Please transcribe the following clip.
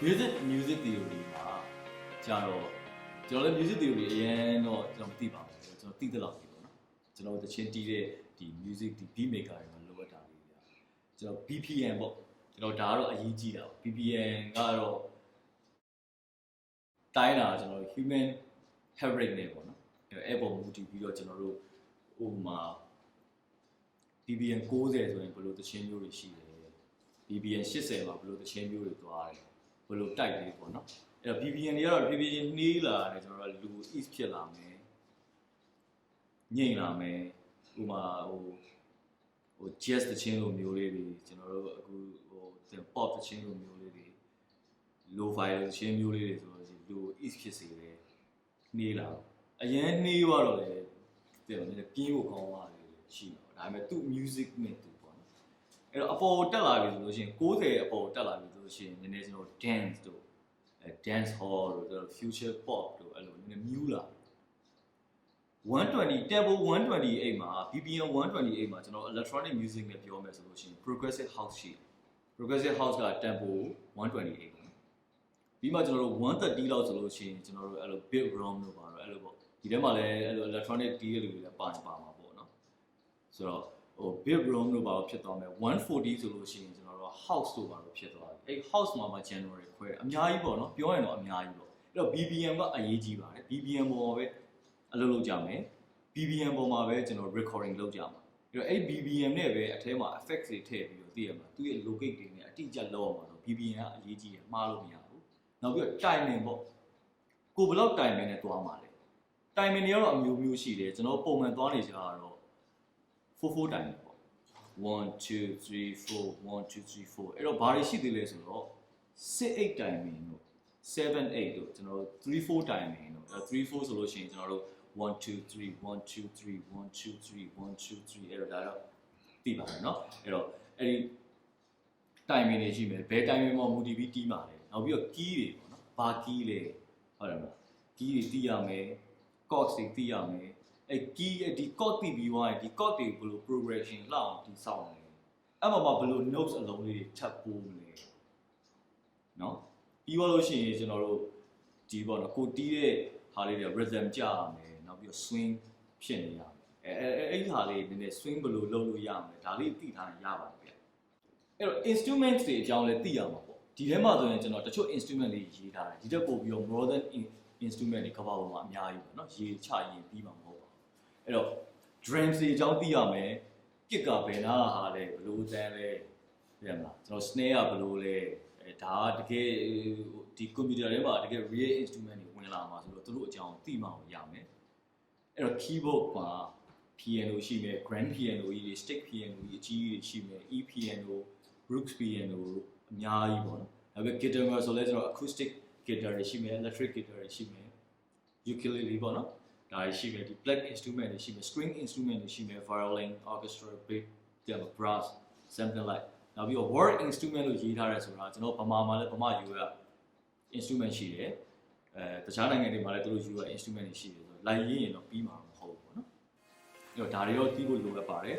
music theory မှာကြာတော့ကျွန်တော်လည်း music theory အရင်တော့ကျွန်တော်မသိပါဘူးကျွန်တော်သိတဲ့လောက်ပြီပေါ့နော်ကျွန်တော်တချင်းတီးတဲ့ဒီ music ဒီ beat maker တွေမှာလိုအပ်တာလေးပြကျွန်တော် BPM ပေါ့ကျွန်တော်ဒါကတော့အရေးကြီးတာ BPM ကတော့တိုင်းတာကျွန်တော် human fabric နဲ့ပေါ့နော်အဲ့ပေါ်မူတည်ပြီးတော့ကျွန်တော်တို့ဟိုမှာ BPM 90ဆိုရင်ဘယ်လိုတချင်းမျိုးတွေရှိတယ် BPM 80မှာဘယ်လိုတချင်းမျိုးတွေသွားတယ်ဘယ်လိုတိုက်လေးပေါ့နော်အဲ့တော့ BPM တွေကတော့ဖြည်းဖြည်းနှေးလာတယ်ကျွန်တော်တို့လူ ease ဖြစ်လာမယ်ညိတ်လာမယ်ဥမာဟို jazz တချင်းလိုမျိုးလေးတွေကျွန်တော်တို့အခုpop တချင်းလိုမျိုးလေးတွေ low fi တချင်းမျိုးလေးတွေဆိုတော့လူ ease ဖြစ်စေတယ်နှေးလာအရင်နှေးသွားတော့လေတဲ့နည်းပြင်းဖို့ကောင်းသွားတယ်ရှိတော့ဒါပေမဲ့သူ music နဲ့သူပေါ့နော်အဲ့တော့အပေါ်တက်လာပြီဆိုလို့ရှိရင်90အပေါ်တက်လာပြီဆိုလို့ရှိရင်နည်းနည်းကျွန်တော် dance တို့dance hall တို့ future pop တို့အဲ့လိုနည်းနည်းမြူးလာ120 table 128မှာ BPM 128မှာကျွန်တော် electronic music နဲ့ပြောမယ်ဆိုလို့ရှိရင် progressive house ရှိ progressive house က tempo 128ပြီးမှကျွန်တော်တို့130လောက်ဆိုလို့ရှိရင်ကျွန်တော်တို့အဲ့လို beat drum လို့ပါတော့အဲ့လိုပေါ့ဒီထဲမှာလည်းအဲ့လို electronic တီးရလူတွေလည်းပါမှာပေါ့နော်ဆိုတော့ဟို beat drum လို့ပါတော့ဖြစ်သွားမယ်140ဆိုလို့ရှိရင်ကျွန်တော်တို့ house လို့ပါတော့ဖြစ်သွားတယ်အဲ့ house မှာ genre တွေခွဲအများကြီးပေါ့နော်ပြောရင်တော့အများကြီးပေါ့အဲ့တော့ BPM ကအရေးကြီးပါတယ် BPM ပေါ်မှာပဲအလုပ်လုပ်ကြမယ် BPM ပေါ်မှာပဲကျွန်တော် recording လုပ်ကြမှာအဲ့တော့အဲ့ BPM နဲ့ပဲအထဲမှာ effects တွေထည့်ပြီးတော့သိရမှာသူရဲ့ locate တွေနဲ့အတိအကျလောက်အောင်ပါတော့ BPM ကအရေးကြီးတယ်မှားလို့မရဘူးနောက်ပြီးတော့ timing ပေါ့ကိုဘယ်လောက် timing နဲ့သွားမှာလဲ timing တွေကတော့အမျိုးမျိုးရှိတယ်ကျွန်တော်ပုံမှန်သွားနေကြတော့44 timing ပေါ့1 2 3 4 1 2 3 4အဲ့တော့ဘာတွေရှိသေးလဲဆိုတော့6 8 timing တို့7 8တို့ကျွန်တော်တို့3 4 timing တို့3 4ဆိုလို့ရှိရင်ကျွန်တော်တို့1 2 3 1 2 3 1 2 3 1 2 3အဲ့တော့ဒါတော့သိပါမယ်เนาะအဲ့တော့အဲ့ဒီ timing တွေရှိမယ်ဘယ် timing မှာမူတည်ပြီးတီးမှာလဲနောက်ပြီးတော့ key တွေပေါ့နော်ဘာ key လဲဟုတ်တယ်မလား key တွေသိရမယ် chords တွေသိရမယ်အဲ့ key ဒီ chord သိပြီးသွားရင်ဒီ chord တွေဘယ်လို progression လောက်အောင်ဒီဆောက်အောင်လဲအဲ့မှာဘယ်လို notes အလုံးလေးတွေထပ်ပိုးမလဲเนาะပြီးသွားလို့ရှိရင်ကျွန်တော်တို့ဒီပေါ့နော်ကိုတီးတဲ့ဟာလေးတွေ rhythm ကြရမယ်နောက်ပြီးတော့ swing ဖြစ်နေရမယ်အဲ့ဟာလေးနည်းနည်း swing ဘယ်လိုလုပ်လို့ရမလဲဒါလေးသိထားရင်ရပါတယ်ဗျအဲ့တော့ instruments တွေအကြောင်းလည်းသိရမှာပေါ့ဒီထဲမှာဆိုရင်ကျွန်တော်တချို့ instrument လေးရေးထားတယ်ဒီတက်ပို့ပြီးတော့ modern instrument တွေကဘာပေါ်မှာအများကြီးပေါ့နော်ရေးချရေးပြီးမှာမဟုတ်ပါဘူးအဲ့တော့ drums တွေအကြောင်းသိရမယ် kick ကဘယ်နာဟာလဲဘယ်လိုတန်းလဲသိရမလားကျွန်တော် snare ကဘယ်လိုလဲဒါကတကယ်ဒီ computer ထဲမှာတကယ် real instrument တွေဝင်လာမှာဆိုတော့သူတို့အကြောင်းသိမှရမယ်အဲ့တော့ keyboard မှာ piano ရှိမယ် grand piano ကြီးတွေ stick piano ကြီးအကြီးကြီးတွေရှိမယ် e piano Brooks piano အများကြီးပေါ့နော်နောက်ပြီး guitar မှာဆိုလဲကျွန်တော် acoustic guitar တွေရှိမယ် electric guitar တွေရှိမယ် ukulele ပေါ့နော်ဒါတွေရှိမယ်ဒီ black instrument တွေရှိမယ် string instrument တွေရှိမယ် violin orchestra bass brass something like နောက်ပြီးတော့ word instrument လို့ရေးထားရဲဆိုတာကျွန်တော်ဗမာမှာလည်းဗမာယူရ instrument ရှိတယ်တခြားနိုင်ငံတွေမှာလည်းသူတို့ယူရ instrument တွေရှိတယ်ဆိုတော့လိုက်ရင်းရင်တော့ပြီးမှာမဟုတ်ဘူးပေါ့နော်အဲ့တော့ဒါတွေတော့သိဖို့လိုအပ်ပါတယ်